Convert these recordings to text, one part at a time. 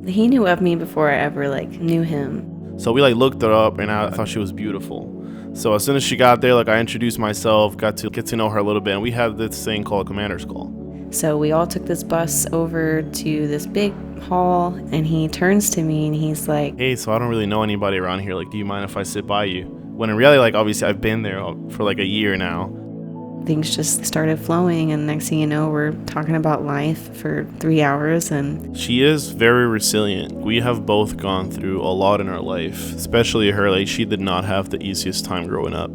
He knew of me before I ever knew him. So we looked her up, and I thought she was beautiful. So as soon as she got there, I introduced myself, got to get to know her a little bit, and we had this thing called Commander's Call. So we all took this bus over to this big hall, and he turns to me and he's like, "Hey, so I don't really know anybody around here. Do you mind if I sit by you?" When in reality, obviously I've been there for a year now. Things just started flowing, and next thing you know, we're talking about life for 3 hours. And she is very resilient. We have both gone through a lot in our life, especially her. She did not have the easiest time growing up.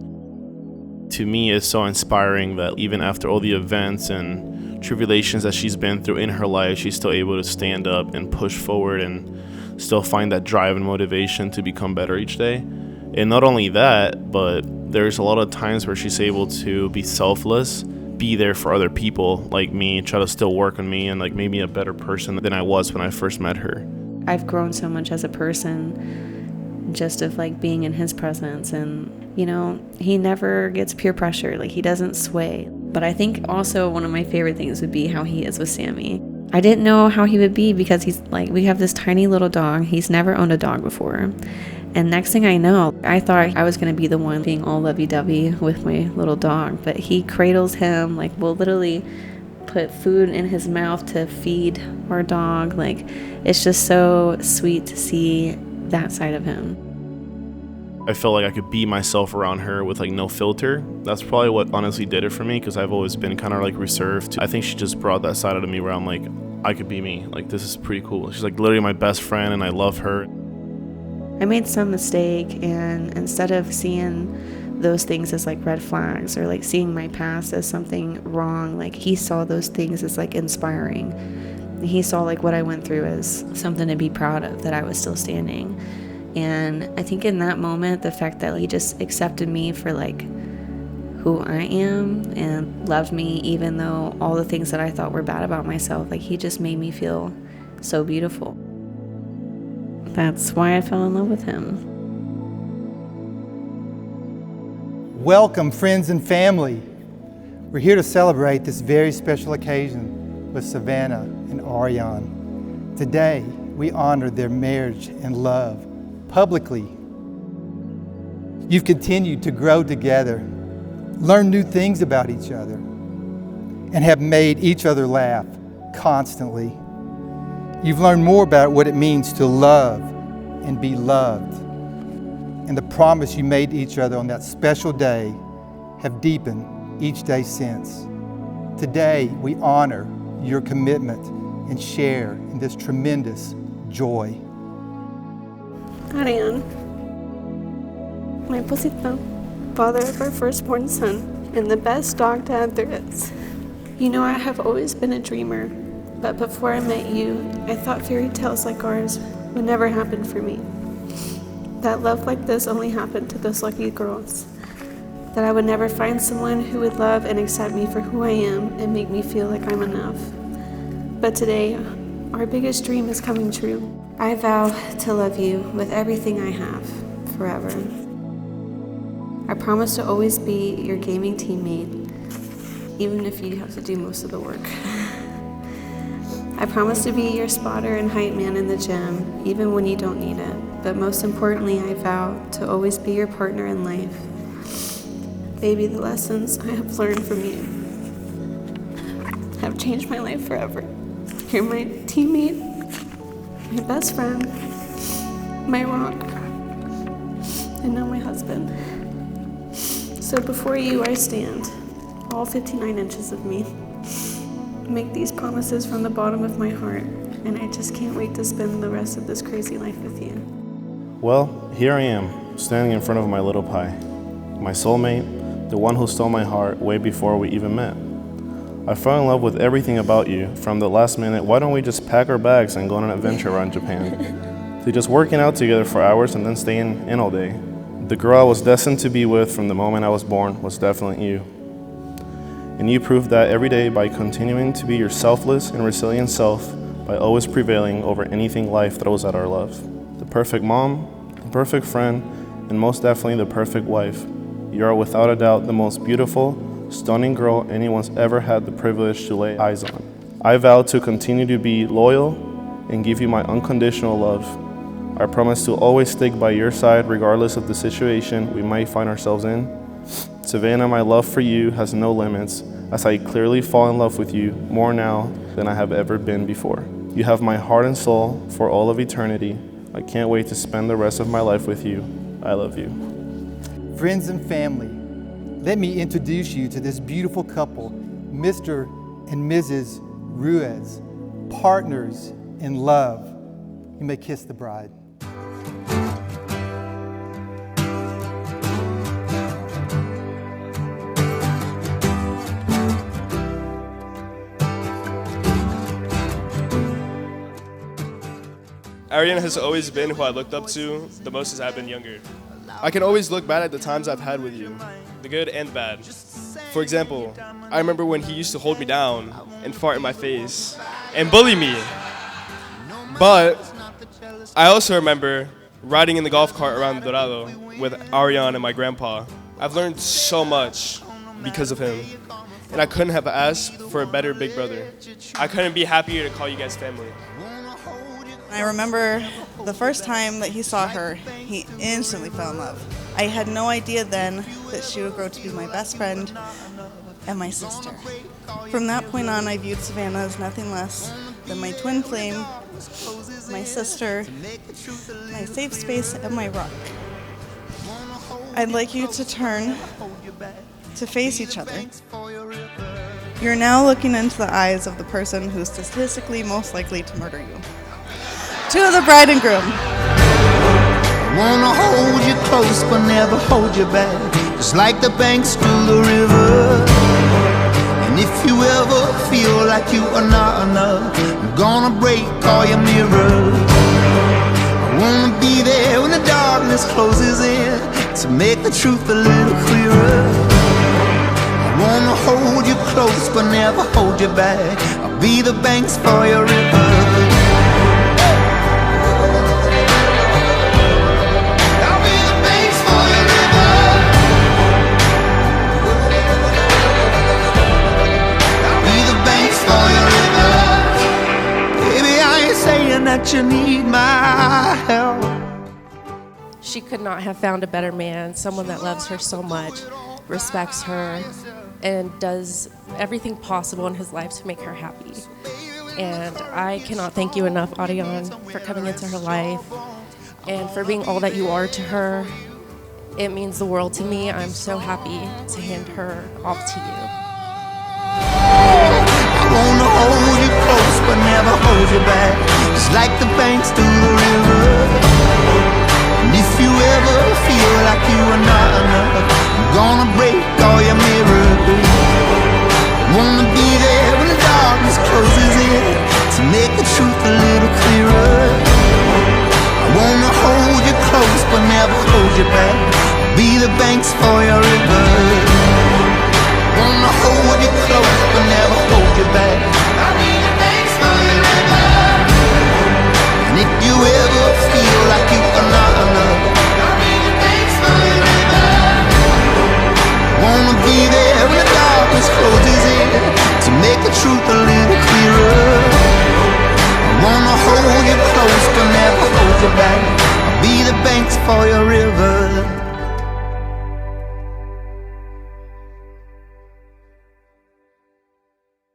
To me, it's so inspiring that even after all the events and tribulations that she's been through in her life, she's still able to stand up and push forward and still find that drive and motivation to become better each day. And not only that, but there's a lot of times where she's able to be selfless, be there for other people like me, try to still work on me and make me a better person than I was when I first met her. I've grown so much as a person just of being in his presence. And he never gets peer pressure. He doesn't sway. But I think also one of my favorite things would be how he is with Sammy. I didn't know how he would be because he's we have this tiny little dog. He's never owned a dog before. And next thing I know, I thought I was going to be the one being all lovey-dovey with my little dog. But he cradles him, will literally put food in his mouth to feed our dog. It's just so sweet to see that side of him. I felt like I could be myself around her with no filter. That's probably what honestly did it for me, because I've always been kind of reserved. I think she just brought that side out of me where I'm I could be me. This is pretty cool. She's literally my best friend, and I love her. I made some mistake, and instead of seeing those things as red flags or seeing my past as something wrong, he saw those things as inspiring. He saw what I went through as something to be proud of, that I was still standing. And I think in that moment, the fact that he just accepted me for who I am and loved me even though all the things that I thought were bad about myself, he just made me feel so beautiful. That's why I fell in love with him. Welcome, friends and family. We're here to celebrate this very special occasion with Savannah and Aryan. Today, we honor their marriage and love publicly. You've continued to grow together, learn new things about each other, and have made each other laugh constantly. You've learned more about what it means to love and be loved. And the promise you made to each other on that special day have deepened each day since. Today, we honor your commitment and share in this tremendous joy. Aryan, my pusita, father of our firstborn son, and the best dog dad there is. I have always been a dreamer, but before I met you, I thought fairy tales like ours would never happen for me. That love like this only happened to those lucky girls. That I would never find someone who would love and accept me for who I am and make me feel like I'm enough. But today, our biggest dream is coming true. I vow to love you with everything I have, forever. I promise to always be your gaming teammate, even if you have to do most of the work. I promise to be your spotter and hype man in the gym, even when you don't need it. But most importantly, I vow to always be your partner in life. Baby, the lessons I have learned from you have changed my life forever. You're my teammate, my best friend, my rock, and now my husband. So before you I stand, all 59 inches of me. Make these promises from the bottom of my heart, and I just can't wait to spend the rest of this crazy life with you. Well, here I am, standing in front of my little pie, my soulmate, the one who stole my heart way before we even met. I fell in love with everything about you, from the last minute, why don't we just pack our bags and go on an adventure around Japan, to just working out together for hours and then staying in all day. The girl I was destined to be with from the moment I was born was definitely you. And you proved that every day by continuing to be your selfless and resilient self, by always prevailing over anything life throws at our love. The perfect mom, the perfect friend, and most definitely the perfect wife. You are without a doubt the most beautiful, stunning girl anyone's ever had the privilege to lay eyes on. I vow to continue to be loyal, and give you my unconditional love. I promise to always stick by your side regardless of the situation we might find ourselves in. Savannah, my love for you has no limits, as I clearly fall in love with you more now than I have ever been before. You have my heart and soul for all of eternity. I can't wait to spend the rest of my life with you. I love you. Friends and family, let me introduce you to this beautiful couple, Mr. and Mrs. Ruiz, partners in love. You may kiss the bride. Aryan has always been who I looked up to the most as I've been younger. I can always look back at the times I've had with you, the good and the bad. For example, I remember when he used to hold me down and fart in my face and bully me. But I also remember riding in the golf cart around Dorado with Aryan and my grandpa. I've learned so much because of him, and I couldn't have asked for a better big brother. I couldn't be happier to call you guys family. I remember the first time that he saw her, he instantly fell in love. I had no idea then that she would grow to be my best friend and my sister. From that point on, I viewed Savannah as nothing less than my twin flame, my sister, my safe space, and my rock. I'd like you to turn to face each other. You're now looking into the eyes of the person who's statistically most likely to murder you. To the bride and groom. Wanna hold you close but never hold you back, just like the banks to the river. And if you ever feel like you are not enough, I'm gonna break all your mirrors. I wanna be there when the darkness closes in, to make the truth a little clearer. I wanna hold you close but never hold you back, I'll be the banks for your river. That you need my help. She could not have found a better man, someone that loves her so much, respects her, and does everything possible in his life to make her happy. And I cannot thank you enough, Aryan, for coming into her life and for being all that you are to her. It means the world to me. I'm so happy to hand her off to you. I wanna hold you close but never hold you back, just like the banks do